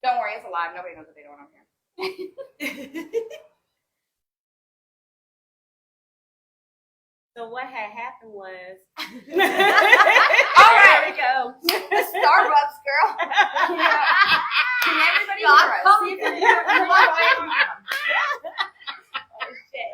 Don't worry, it's alive. Nobody knows what they're doing on here. So what had happened was... All right, there we go. The Starbucks girl. Can everybody hear us? See if you can hear Oh, shit.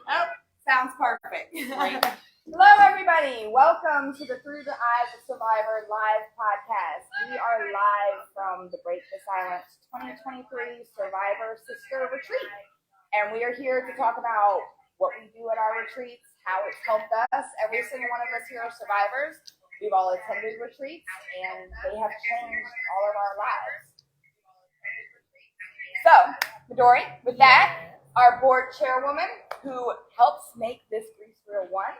Oh, sounds perfect. Right. Hello, everybody. Welcome to the Through the Eyes of Survivor live podcast. We are live from the Break the Silence 2023 Survivor Sister Retreat. And we are here to talk about what we do at our retreats, how it's helped us. Every single one of us here are survivors. We've all attended retreats, and they have changed all of our lives. So, Midori, with that, our board chairwoman, who helps make this Grease Real one,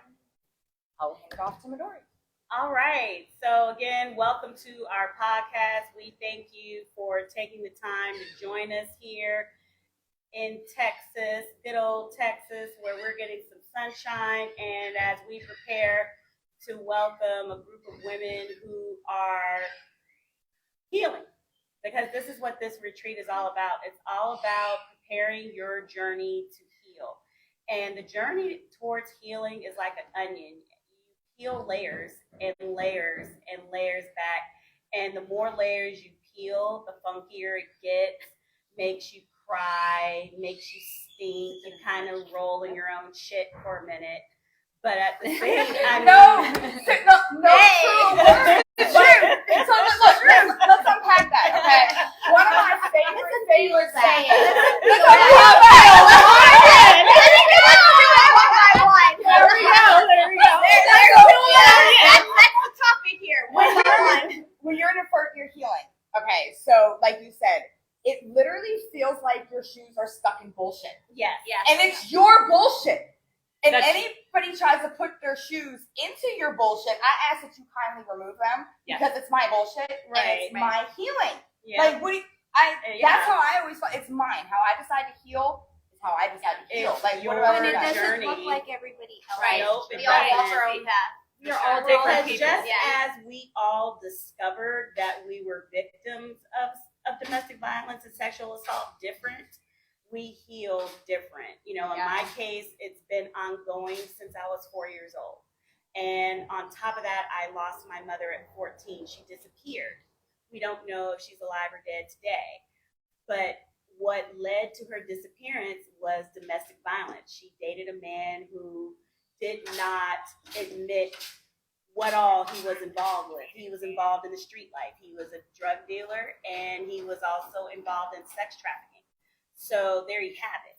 I'll hand it off to Midori. All right. So again, welcome to our podcast. We thank you for taking the time to join us here in Texas, good old Texas, where we're getting some sunshine. And as we prepare to welcome a group of women who are healing, because this is what this retreat is all about. It's all about preparing your journey to heal. And the journey towards healing is like an onion. You peel layers and layers and layers back. And the more layers you peel, the funkier it gets, makes you cry, makes you stink, you kind of roll in your own shit for a minute. But at the same time, no true word. It's true. So let's unpack that, okay? One of my favorite sayings. Let's unpack that. There we go. That's the topic here. When you're in your healing. Okay, so like you said, it literally feels like your shoes are stuck in bullshit. yes. And it's your bullshit. And anybody tries to put their shoes into your bullshit, I ask that you kindly remove them because it's my bullshit and it's my healing. Yeah. Like that's how I always feel. It's mine. How I decide to heal is how I decide to heal. Like what about And it you? doesn't look like everybody else. Right. Nope, We all walk our own path. We're all different people. Just as we all discovered that we were victims of domestic violence and sexual assault different, we heal different. You know, in my case, it's been ongoing since I was 4 years old. And on top of that, I lost my mother at 14. She disappeared. We don't know if she's alive or dead today. But what led to her disappearance was domestic violence. She dated a man who did not admit what all he was involved with. He was involved in the street life. He was a drug dealer, and he was also involved in sex trafficking. So there you have it.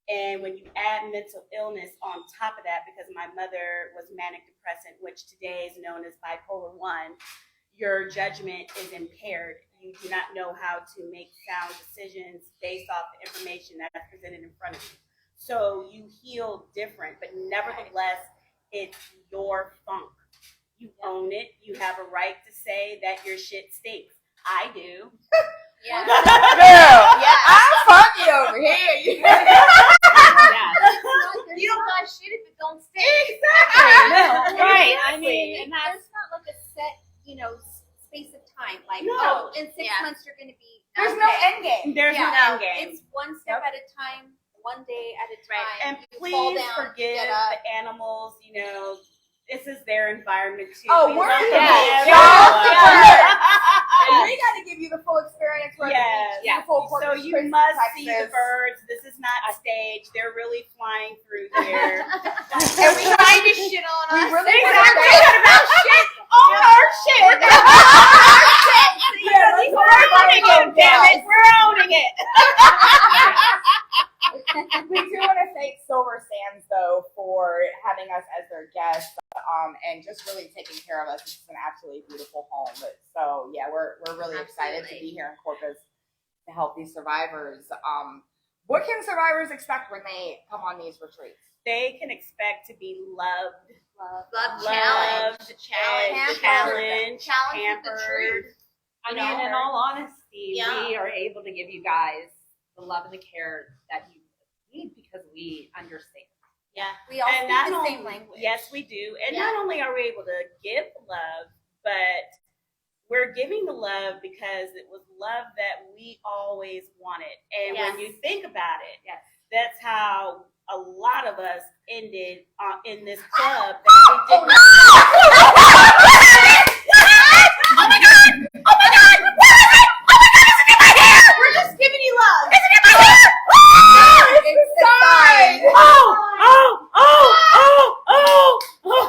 And when you add mental illness on top of that, because my mother was manic depressant, which today is known as bipolar 1, your judgment is impaired. You do not know how to make sound decisions based off the information that's presented in front of you. So you heal different, but nevertheless, it's your funk. You own it. You have a right to say that your shit stinks. I do. Yeah. I'm funky over here. You don't got shit if it don't stink. Exactly. Right. I mean, and there's not like a set, space of time. Like, in 6 months you're going to be. There's no end game. There's no end game. It's one step at a time, one day at a time. Right. And you please fall down, forgive the animals. This is their environment too. Oh, We we're love We them. got to give you the full experience. Beautiful So you must see the birds. This is not stage. They're really flying through here. And we trying to shit on us. We really Exactly. About shit on our shit. We're owning it, damn it. We're owning it. We do want to thank Silver Sands, though, for having us as their guests and just really taking care of us. This is an absolutely beautiful home. So, yeah, we're really excited to be here in Corpus to help these survivors. What can survivors expect when they come on these retreats? They can expect to be loved, Challenged, pampered. I mean, in all honesty, we are able to give you guys the love and the care that you need because we understand. Yeah. We all speak the same language. Yes, we do. And not only are we able to give love, but we're giving the love because it was love that we always wanted. And when you think about it, that's how a lot of us ended in this club that we did not. Oh my god! Oh my god! What is it? Oh my god! Is it in my hair? We're just giving you love. Is it in my hair? No, it's the sign. Look,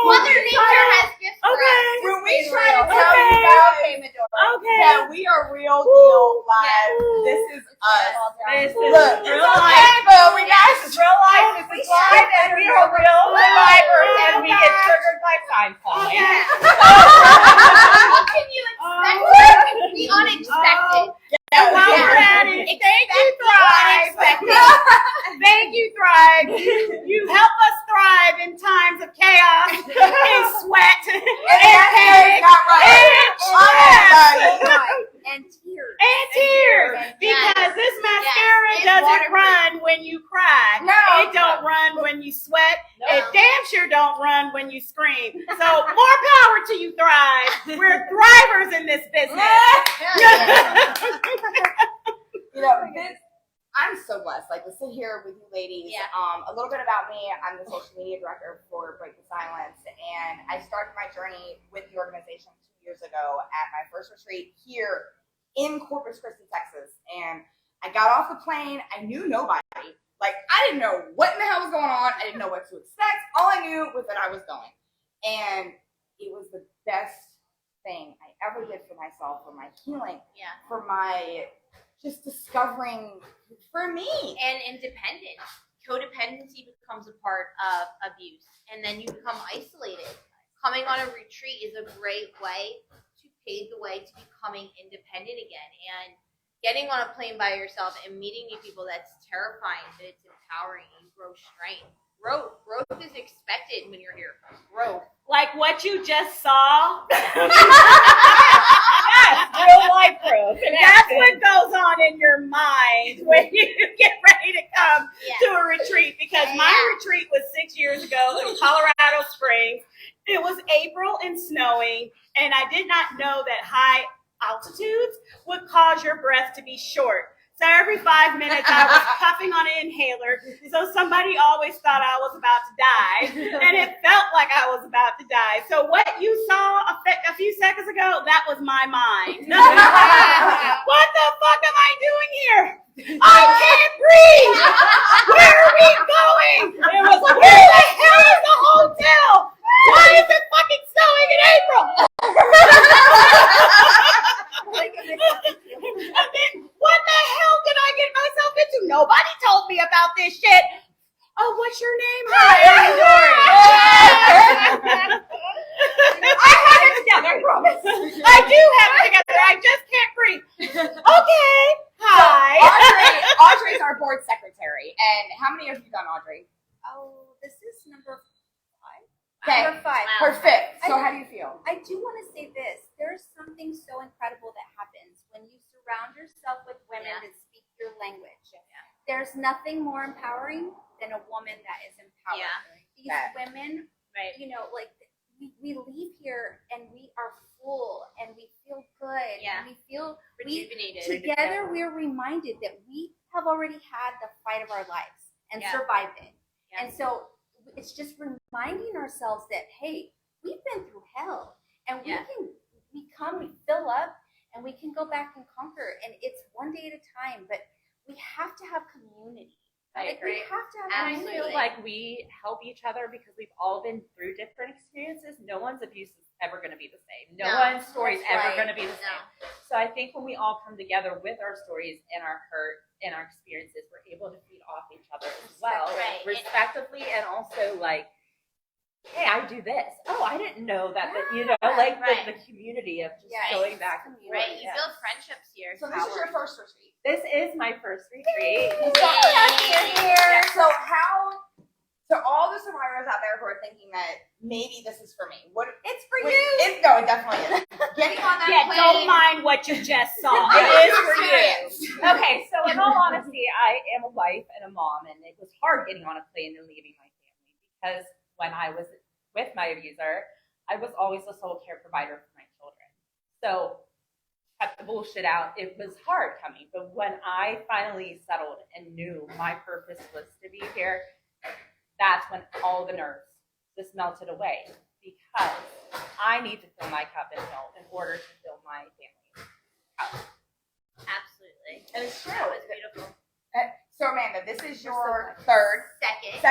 Mother Nature has gifts for us. when we try to tell you guys that we are real deal live, this is us. This is Look, real it's life. okay, but we got This is real life. This is live, and we are real survivors, and we get triggered by sign calling. What can you expect? The unexpected. And while we're at it, thank you, Thrive. Thank you, Thrive. You help us thrive in times of chaos and sweat and panic And tears. and tears. Because this mascara doesn't run when you cry. No. It don't run when you sweat. It damn sure don't run when you scream. So more power to you, Thrive. We're thrivers in this business. I'm so blessed, to sit here with you ladies. A little bit about me. I'm the social media director for Break the Silence, and I started my journey with the organization 2 years ago at my first retreat here in Corpus Christi, Texas. And I got off the plane. I knew nobody. I didn't know what in the hell was going on. I didn't know what to expect. All I knew was that I was going. And it was the best thing I ever did for myself, for my healing, for my just discovering for me. And independent. Codependency becomes a part of abuse. And then you become isolated. Coming on a retreat is a great way to pave the way to becoming independent again. And getting on a plane by yourself and meeting new people, that's terrifying, but it's empowering. You grow strength. Growth is expected when you're here. Growth. Like what you just saw. Real life growth. That's what goes on in your mind when you get ready to come to a retreat. Because my retreat was 6 years ago in Colorado Springs. It was April and snowing, and I did not know that high altitudes would cause your breath to be short. So every 5 minutes I was puffing on an inhaler. So somebody always thought I was about to die. And it felt like I was about to die. So what you saw a few seconds ago, that was my mind. What the fuck am I doing here? I can't breathe. Where are we going? It was, where the hell is the hotel? Why is it fucking snowing in April? And then, what the hell did I get myself into? Nobody told me about this shit. Oh, what's your name? Hi, I'm Dory. I have it together, I promise. I do have it together. I just can't breathe. Okay. Hi. So Audrey's our board secretary. And how many have you done, Audrey? Oh, this is number 5. Okay. Number 5. Perfect. So how do you feel? I do want to say this. There's something so incredible that happens when you surround yourself with women that speak your language. There's nothing more empowering than a woman that is empowered. These women, we leave here and we are full and we feel good. And we feel rejuvenated. Together we're reminded that we have already had the fight of our lives and survived it. And so it's just reminding ourselves that, hey, we've been through hell and we fill up and we can go back and conquer. And it's one day at a time, but we have to have community. I agree. We have to have And I community. feel like we help each other because we've all been through different experiences. No one's abuse is ever going to be the same. No one's story is ever going to be the same. So I think when we all come together with our stories and our hurt and our experiences, we're able to feed off each other as well, respectively, and also hey, I do this. Oh, I didn't know that. The community of just going back and forth. Right, you build friendships here. So this is your first retreat. This is my first retreat. So to all the survivors out there who are thinking that maybe this is for me, it's for you. It definitely is. Getting on that plane. Don't mind what you just saw. It is for you. Okay, so in all honesty, I am a wife and a mom, and it was hard getting on a plane and leaving my family because when I was with my abuser, I was always the sole care provider for my children. So cut the bullshit out. It was hard coming, but when I finally settled and knew my purpose was to be here, that's when all the nerves just melted away, because I need to fill my cup and fill in order to fill my family's cup. Absolutely. And it's true. That was beautiful. So Amanda, this is your third. Second.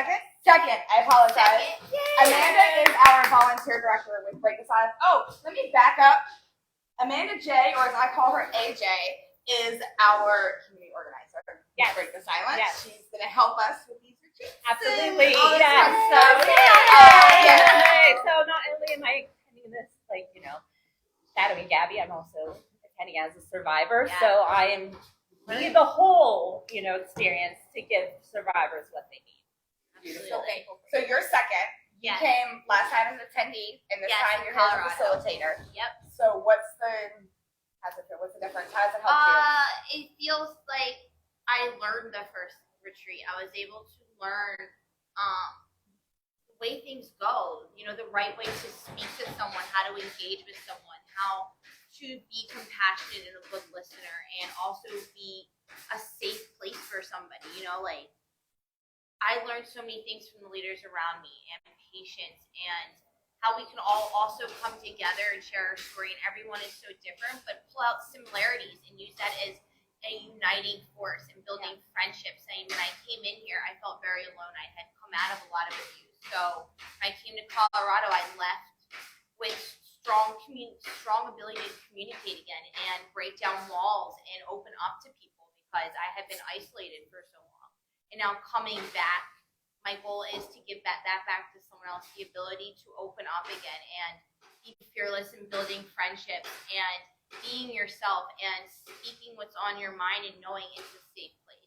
Second. I apologize. Second. Amanda is our volunteer director with Break the Silence. Oh, let me back up. Amanda J, or as I call her AJ, is our community organizer. Yes. Break the Silence. Yes. She's going to help us with these retreats. Absolutely. All this Yes. fun stuff. Yay. So not only am I attending this, shadowing Gabby, I'm also attending as a survivor. Yeah. So I am leading the whole, experience to give survivors what they need. Beautiful. So you're second. Yes. You came last time as an attendee, and this Yes, time in you're here as a Colorado. facilitator. Yep. So how's it feel? What's the difference? How does it help you? It feels like I learned the first retreat. I was able to learn the way things go, the right way to speak to someone, how to engage with someone, how to be compassionate and a good listener, and also be a safe place for somebody. I learned so many things from the leaders around me, and patience, and how we can all also come together and share our story. And everyone is so different, but pull out similarities and use that as a uniting force and building friendships. And when I came in here, I felt very alone. I had come out of a lot of abuse. So when I came to Colorado, I left with strong ability to communicate again and break down walls and open up to people, because I had been isolated for so long. And now coming back, my goal is to give that back to someone else, the ability to open up again and be fearless in building friendships and being yourself and speaking what's on your mind and knowing it's a safe place.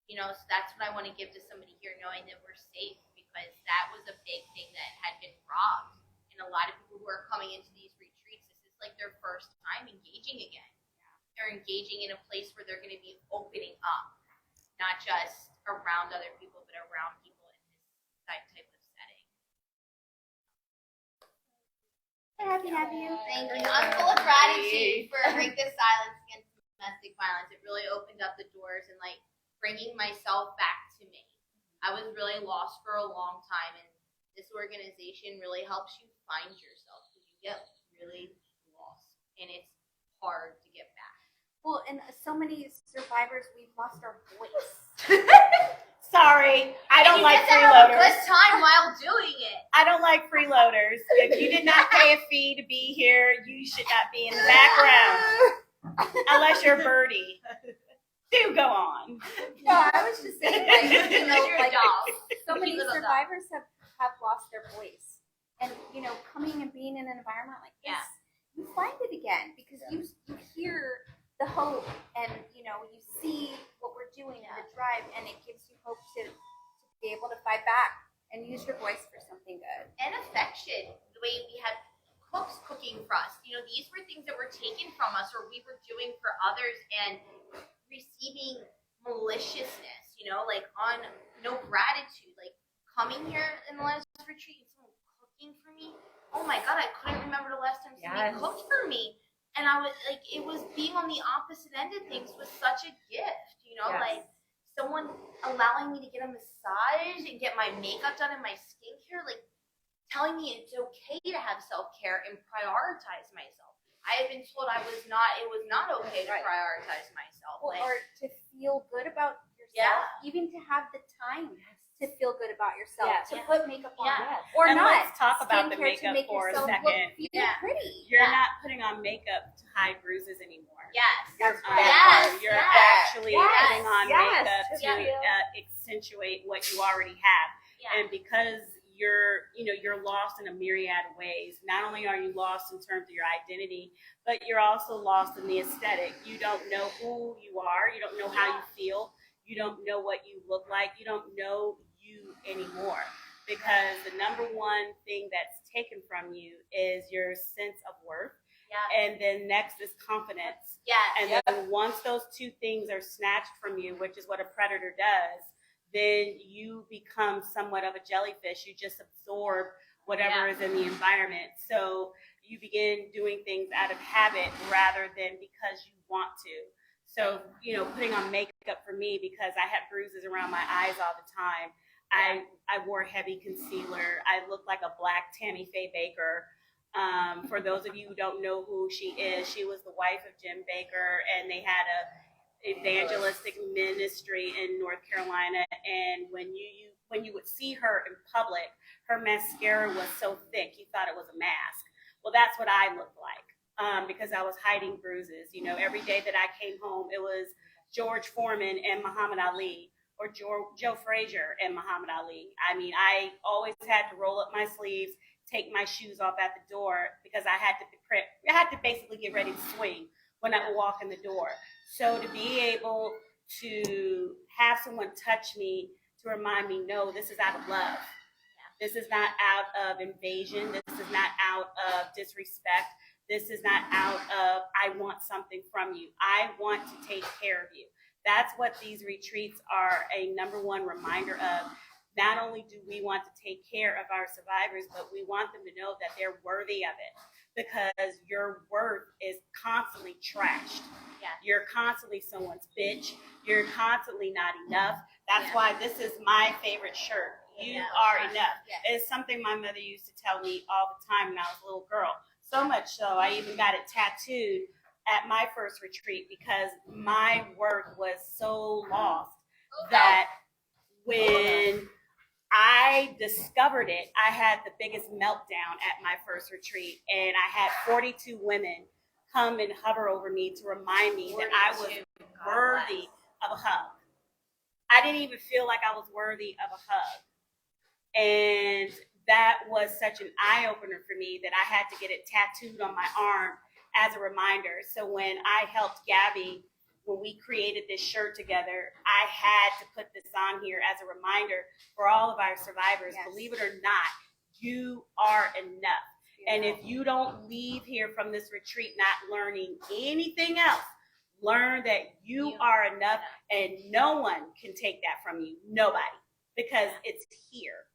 So that's what I want to give to somebody here, knowing that we're safe, because that was a big thing that had been robbed. And a lot of people who are coming into these retreats, this is like their first time engaging again. They're engaging in a place where they're going to be opening up, not just around other people, but around people in this type of setting. Happy to have you. Thank you. I'm full of gratitude for Break the Silence Against Domestic Violence. It really opened up the doors and bringing myself back to me. I was really lost for a long time, and this organization really helps you find yourself, because you get really lost and it's hard to get back. Well, and so many survivors, we've lost our voice. Sorry, I don't like You get to have a freeloaders. good time while doing it. I don't like freeloaders. If you did not pay a fee to be here, you should not be in the background. Unless you're Birdie. Do go on. No, I was just saying, You're a doll. so many Keep it up. survivors have lost their voice. And, coming and being in an environment like this, you find it again, because you hear the hope, and, you see what we're doing and the drive, and it gives you hope to be able to fight back and use your voice for something good. And affection, the way we had cooks cooking for us. These were things that were taken from us, or we were doing for others, and receiving maliciousness, on no gratitude. Coming here in the last retreat and someone cooking for me. Oh my God, I couldn't remember the last time somebody cooked for me. And I was it was being on the opposite end of things was such a gift, someone allowing me to get a massage and get my makeup done and my skincare, telling me it's okay to have self-care and prioritize myself. I had been told it was not okay to prioritize myself. Or to feel good about yourself, even to have the time to feel good about yourself, to put makeup on, or And not. let's talk about the Skincare to makeup make for a yourself second. Feel pretty. You're not putting on makeup to hide bruises anymore. Yes. You're actually putting on makeup to Yeah. accentuate what you already have. Yeah. And because you're lost in a myriad of ways. Not only are you lost in terms of your identity, but you're also lost in the aesthetic. You don't know who you are. You don't know how you feel. You don't know what you look like. You don't know you anymore, because the number one thing that's taken from you is your sense of worth. Yeah. And then next is confidence. Yes. And then once those two things are snatched from you, which is what a predator does, then you become somewhat of a jellyfish. You just absorb whatever is in the environment. So you begin doing things out of habit rather than because you want to. So, you know, putting on makeup for me, because I had bruises around my eyes all the time, I wore heavy concealer. I looked like a black Tammy Faye Baker. For those of you who don't know who she is, she was the wife of Jim Baker, and they had a evangelistic ministry in North Carolina. And when you would see her in public, her mascara was so thick you thought it was a mask. Well, that's what I looked like. Because I was hiding bruises. You know, every day that I came home, it was George Foreman and Muhammad Ali, or Joe Frazier and Muhammad Ali. I mean, I always had to roll up my sleeves, take my shoes off at the door, because I had to basically get ready to swing when I would walk in the door. So to be able to have someone touch me to remind me, no, this is out of love. This is not out of invasion. This is not out of disrespect. This is not out of, I want something from you. I want to take care of you. That's what these retreats are a number one reminder of. Not only do we want to take care of our survivors, but we want them to know that they're worthy of it, because your worth is constantly trashed. Yeah. You're constantly someone's bitch. You're constantly not enough. That's why this is my favorite shirt. You are enough. Yeah. It's something my mother used to tell me all the time when I was a little girl. So much so, I even got it tattooed at my first retreat, because my worth was so lost that when I discovered it, I had the biggest meltdown at my first retreat, and I had 42 women come and hover over me to remind me that I was worthy of a hug. I didn't even feel like I was worthy of a hug. And that was such an eye-opener for me that I had to get it tattooed on my arm as a reminder. So when I helped Gabby, when we created this shirt together, I had to put this on here as a reminder for all of our survivors. Yes. Believe it or not, you are enough. And if you don't leave here from this retreat not learning anything else, learn that you are enough, and no one can take that from you. Nobody. Because it's here.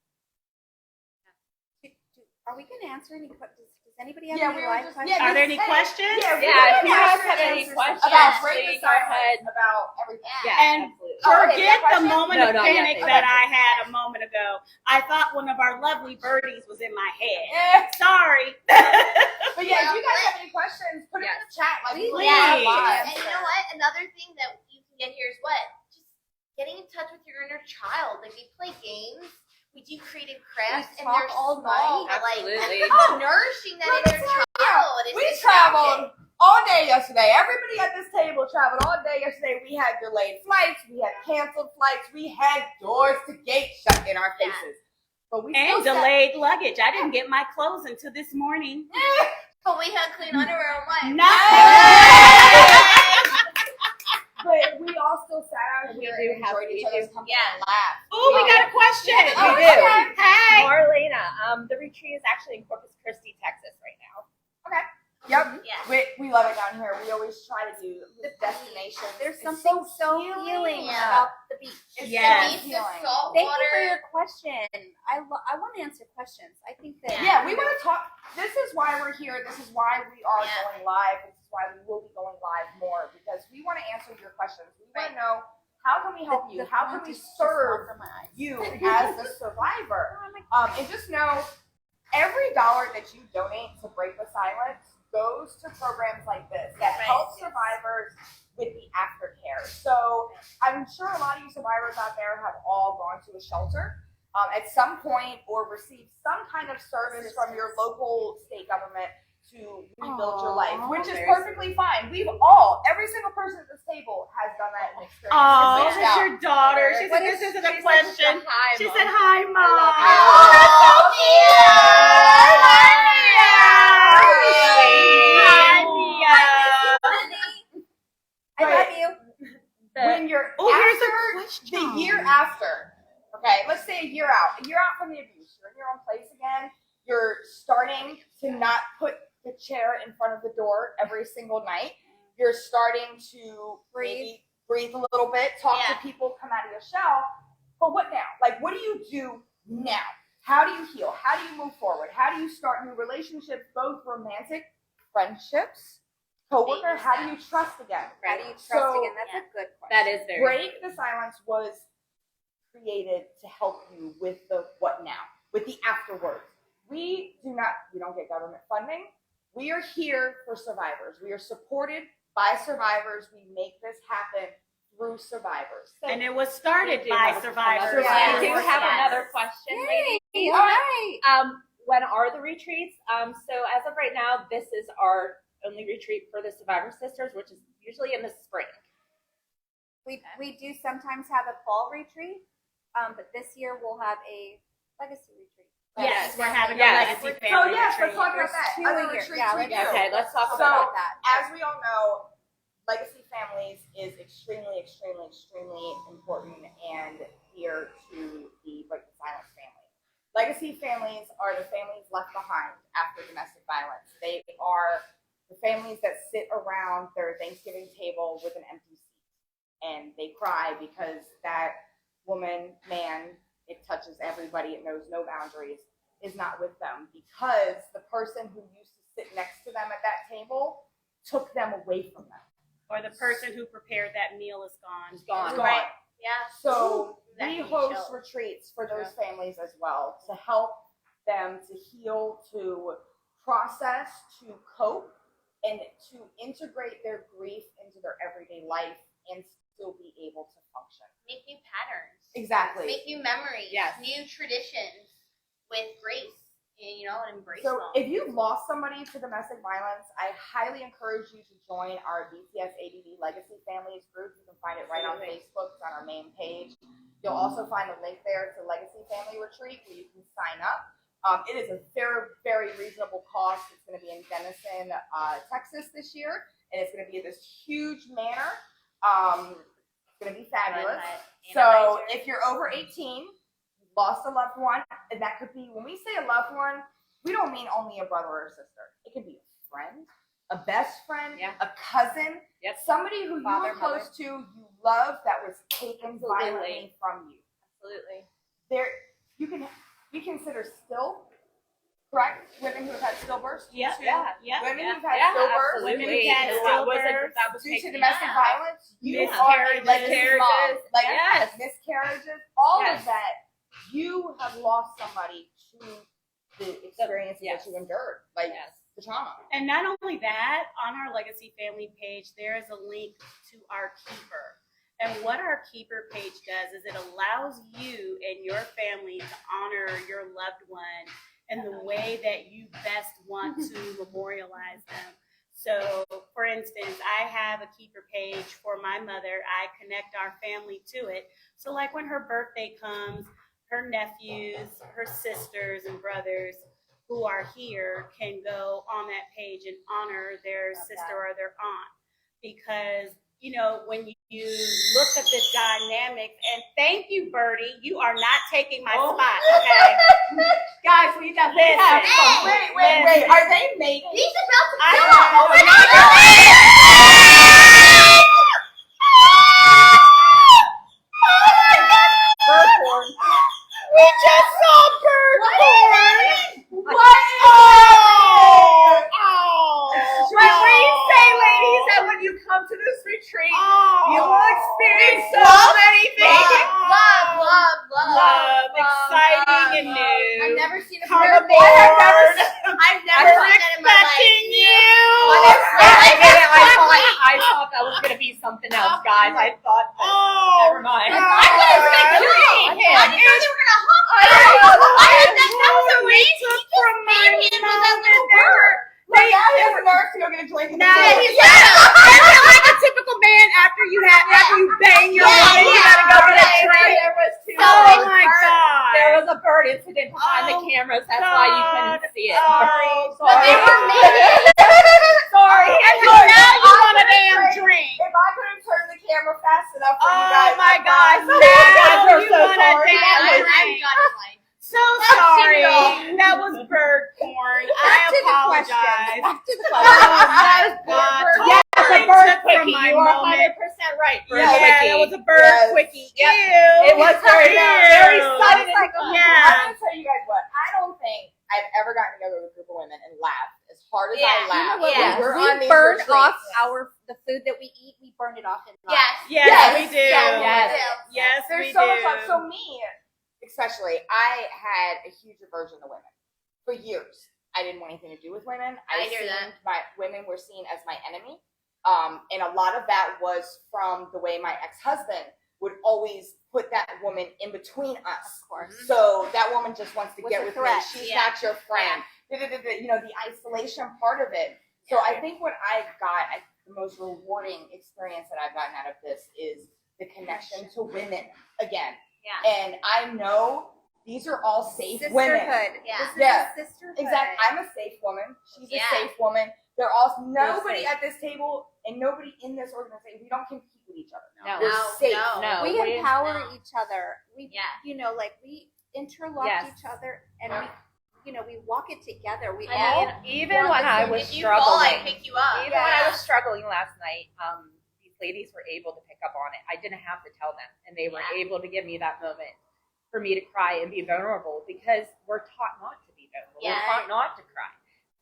Are we going to answer any questions? Does anybody have any Yeah, live questions? Are there any questions? Yeah, if you guys have any questions, about break the please go ahead. silence about everything. Yeah, And absolutely. forget the question? moment No, of not yet. panic that I had a moment ago. I thought one of our lovely birdies was in my head. Yeah. Sorry. But yeah, if you guys have any questions, put it in the chat. Like, Please. have And you know what? Another thing that you can get here is what? Just getting in touch with your inner child. Like, we play games. We do creative crafts, and they're all small, night. but like Absolutely. nourishing that Let me inner tell child. It's we just traveled all day yesterday. Everybody at this table traveled all day yesterday. We had delayed flights. We had canceled flights. We had doors to gate shut in our faces. But we And still delayed luggage. I didn't get my clothes until this morning. But we had clean underwear on what? But we all still sat out here and enjoyed each other's company and laughed. Oh, we got a question. We do. Hey. Marlena, the retreat is actually in Corpus Christi, Texas right now. Yep. Yeah. We love it down here. We always try to do the destination. There's It's something so healing Yeah. about the beach. It's Yes. so The healing. salt Thank water. you for your question. I want to answer questions. I think that Yeah, we want to talk. This is why we're here. This is why we are Yeah. going live. This is why we will be going live more, because we want to answer your questions. We want Right. to know, how can we help you? How can we serve you as a survivor? And just know, every dollar that you donate to Break the Silence goes to programs like this that help survivors with the aftercare. So I'm sure a lot of you survivors out there have all gone to a shelter at some point, or received some kind of service from your local state government to rebuild your life, which is perfectly fine. Every single person at this table has done that and experienced Oh, it. this is your daughter. She said this isn't a question. Hi, She Mom. said, hi, Mom. Oh, I love you. When you're here's a after question. the year after, okay, let's say a year out from the abuse, you're in your own place again, you're starting to not put the chair in front of the door every single night, you're starting to maybe breathe a little bit, talk to people, come out of your shell, but what now? Like, what do you do now? how do you heal? How do you move forward? How do you start new relationships, both romantic, friendships, coworker? How do you trust again? How do you trust again? That's a good question. That is very Break the Silence was created to help you with the what now, with the afterwards. We don't get government funding. We are here for survivors. We are supported by survivors. We make this happen through survivors. And it was started by survivors. Yeah. We do have another question, ladies. Yay, all right. When are the retreats? So as of right now, this is our only retreat for the Survivor Sisters, which is usually in the spring. We do sometimes have a fall retreat, but this year we'll have a legacy retreat. Yes, we're having Yes. a legacy So family yes, retreat. let's talk about that. Two Other a year. retreats Yeah, we do. Okay, let's talk So, about that. as we all know, legacy families is extremely, extremely, extremely important and dear to the Break the Silence family. Legacy families are the families left behind after domestic violence. They are the families that sit around their Thanksgiving table with an empty seat and they cry because that woman, man, it touches everybody, it knows no boundaries, is not with them because the person who used to sit next to them at that table took them away from them. Or the person who prepared that meal is gone. It's gone. Right. Yeah. So That we can be host chill. retreats for those families as well to help them to heal, to process, to cope, and to integrate their grief into their everyday life and still be able to function. Make new patterns. Exactly. Make new memories. Yes. New traditions with grace. And, and embrace So them. if you've lost somebody to domestic violence, I highly encourage you to join our BTSADV Legacy Families group. You can find it right on Facebook. It's on our main page. You'll also find a link there to Legacy Family Retreat where you can sign up. It is a very, very reasonable cost. It's going to be in Denison, Texas this year, and it's going to be at this huge manor. It's going to be fabulous. So if you're over 18, lost a loved one, and that could be, when we say a loved one, we don't mean only a brother or a sister. It could be a friend, a best friend, a cousin, somebody who you were close to, you love, that was taken violently from you. Absolutely. There, you can be considered still, correct? Women who have had stillbirths. Yeah. Women who've had stillbirths. Absolutely. Women who've had stillbirths That was Due to taken domestic violence, you are a Miscarriages. legacy mom. Like Yes. miscarriages, all Yes. of that. You have lost somebody to the experiences Yes. that you endured, like the trauma. And not only that, on our Legacy Family page, there is a link to our Keeper. And what our Keeper page does is it allows you and your family to honor your loved one in the way that you best want to memorialize them. So, for instance, I have a Keeper page for my mother. I connect our family to it. So, like when her birthday comes, her nephews, her sisters, and brothers who are here can go on that page and honor their sister or their aunt. Because, when you look at the dynamics, and thank you, Birdie, you are not taking my spot, okay? Guys, we got this. Wait. Are they making? He's about to I kill know. us. Oh my God. Bird porn. We just saw bird porn. What? When we say, ladies, that when you come to this retreat, you will experience so many things. Love. Exciting and new. I've never seen a Carnivore. bird porn. I've never seen that in my life. Expecting you. I thought that was going to be something else, guys. I thought that. Never mind. I thought it was gonna kill me. I didn't know they were gonna hump me. I heard that was a race. He just made him with that little bird. Like, now he has a nerve to go get a drink. No, he's like a typical man after you bang your wife, you gotta go get a drink. There was two. Oh my God. There was a bird incident behind the cameras. That's why you couldn't see it. Sorry. But they were making Sorry. And now you want a damn drink. If I couldn't turn the camera fast enough for you Oh guys. my gosh. I'm Now we're you so want a sorry. damn I'm drink. done with life. So sorry. That was bird porn. I apologize. Back to the Oh question. my God. Yes, That's a totally bird took from quickie. my You are moment. 100% right. Bird Yeah, quickie. that was a bird Yes. quickie. Yep. Ew. It was very, very Ew. sudden. Like, I'm Yeah. gonna tell you guys what. I don't think I've ever gotten together with a group of women and laughed as hard as I Yeah. laughed. what Yeah. when we're we on these burn retreats. off the food that we eat. We burn it off in love. Yes. Yes, Yes. we do. Yes. Yes, There's we so do. much love. So me, especially, I had a huge aversion to women for years. I didn't want anything to do with women. I hear seen that. My women were seen as my enemy, and a lot of that was from the way my ex-husband would always put that woman in between us. Of course. So that woman just wants to Was get a with threat. me. She's Yeah. not your friend. You know, the isolation part of it. So I think what the most rewarding experience that I've gotten out of this is the connection to women again. Yeah. And I know these are all safe Sisterhood. women. Yeah. This is Yeah. a sisterhood. Exactly. I'm a safe woman. She's Yeah. a safe woman. They're all nobody safe. at this table and nobody in this organization. We don't compete with each other. No. We're No, safe. no. We we- empower no. each other. We, Yeah. we interlock Yes. each other, and we walk it together. We I all mean, even want when the I same- was If you fall, I struggling, pick you up. even when I was struggling last night, these ladies were able to pick up on it. I didn't have to tell them, and they were Yeah. able to give me that moment for me to cry and be vulnerable because we're taught not to be vulnerable. Yeah. We're taught not to cry.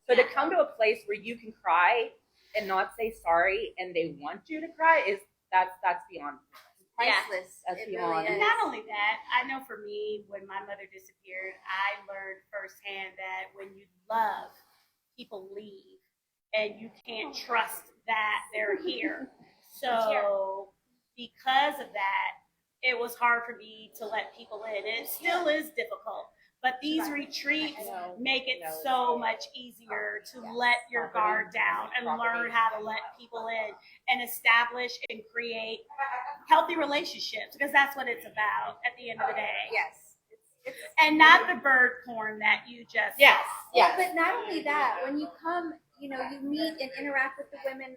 So to come to a place where you can cry and not say sorry, and they want you to cry that's beyond. priceless. That's It beyond. really And is. not only that, I know for me, when my mother disappeared, I learned firsthand that when you love, people leave, and you can't trust that they're here. So because of that, it was hard for me to let people in. And it still is difficult. But these retreats make it so much easier to let your guard down and learn how to let people in and establish and create healthy relationships, because that's what it's about at the end of the day. Yes. And not the bird porn that you just Yes. saw. Well, but not only that, when you come, you meet and interact with the women,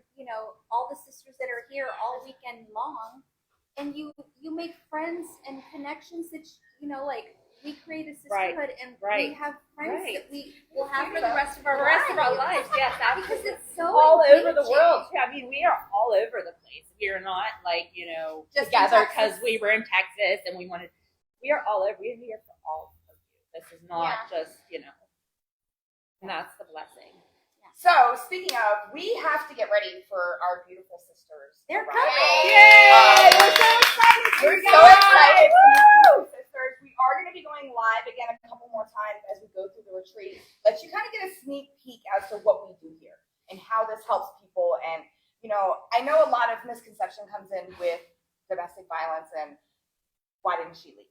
all the sisters that are here all weekend long, and you make friends and connections that, we create a sisterhood, and we have friends that we will have for the rest of our lives. Yes, Because it's so all over the engaging. world. I mean, we are all over the place. We are not Just together in because Texas. we were in Texas and we wanted. We are all over. We're here for all of you. This is not just and that's the blessing. So speaking of, we have to get ready for our beautiful sisters. They're arrival. coming. Yay! We're so excited. We're so Yay! excited. for these beautiful sisters. We are going to be going live again a couple more times as we go through the retreat. Let you kind of get a sneak peek as to what we do here and how this helps people. And I know a lot of misconception comes in with domestic violence and why didn't she leave?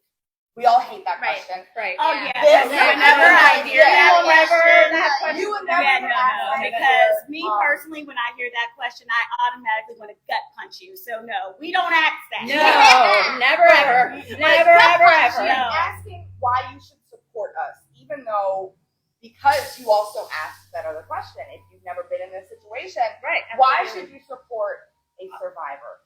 We all hate that Right. question. Right. Oh, Yeah. yeah. Whenever I hear that You will never question, You would never yeah, get no, asked that because before. me personally, when I hear that question, I automatically want to gut punch you. So no, we don't ask that. No, never ever, never ever ever. She's No. asking why you should support us, even though, because you also asked that other question, if you've never been in this situation, Right. why should you support a survivor?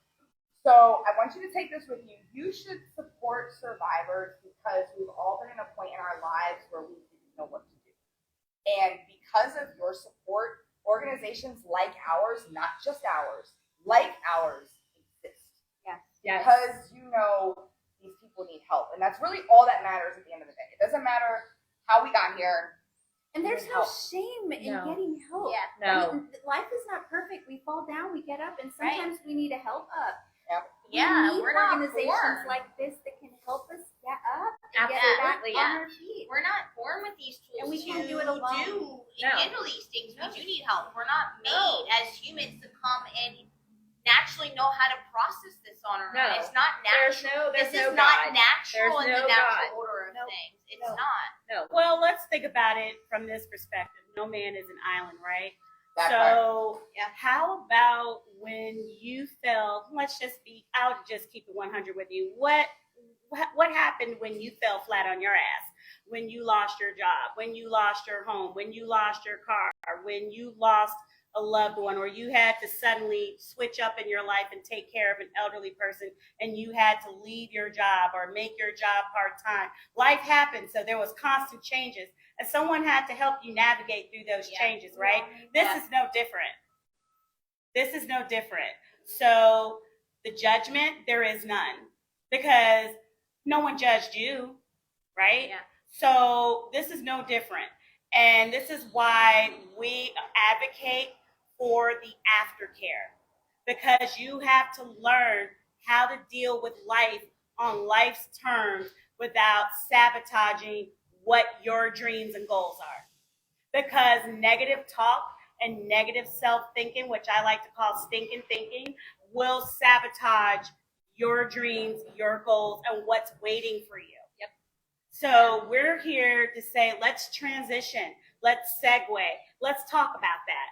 So I want you to take this with you. You should support survivors because we've all been in a point in our lives where we didn't know what to do. And because of your support, organizations like ours, not just ours, like ours, exist. Yes. Because these people need help. And that's really all that matters at the end of the day. It doesn't matter how we got here. And there's no Help. shame in No. getting help. Yeah. No. Life is not perfect. We fall down, we get up, and sometimes we need a help up. Yeah, we need we're not organizations born. like this that can help us get up and get Absolutely. back on our feet. We're not born with these tools. And we can't do it to alone. do No. and handle these things. We do need help. We're not made as humans to come and naturally know how to process this on our No. own. It's not There's natural. no This is not God. natural There's in no the natural God. order of Nope. things. It's No. not. No. Well, let's think about it from this perspective. No man is an island, right? That part. So, how about when you felt? I'll just keep it 100 with you. What happened when you fell flat on your ass? When you lost your job? When you lost your home? When you lost your car? When you lost a loved one, or you had to suddenly switch up in your life and take care of an elderly person, and you had to leave your job or make your job part-time. Life happened, so there was constant changes, and someone had to help you navigate through those changes, right? This is no different. This is no different. So the judgment, there is none, because no one judged you, right? Yeah. So this is no different. And this is why we advocate for the aftercare, because you have to learn how to deal with life on life's terms without sabotaging what your dreams and goals are. Because negative talk and negative self-thinking, which I like to call stinking thinking, will sabotage your dreams, your goals, and what's waiting for you. Yep. So we're here to say, let's transition, let's segue, let's talk about that.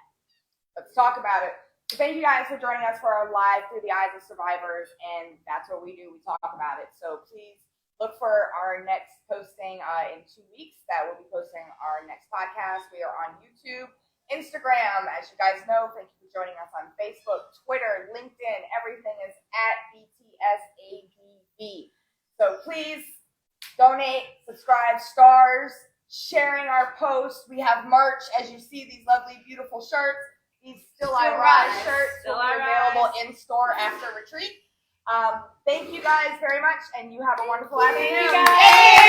Let's talk about it. So thank you guys for joining us for our live Through the Eyes of Survivors, and that's what we do. We talk about it. So please look for our next posting in 2 weeks. That will be posting our next podcast. We are on YouTube, Instagram, as you guys know. Thank you for joining us on Facebook, Twitter, LinkedIn. Everything is at BTSADV. So please donate, subscribe, stars, sharing our posts. We have merch, as you see these lovely, beautiful shirts. These Still I Rise shirts will be available in store after retreat. Thank you guys very much, and you have a wonderful afternoon. Thank you guys.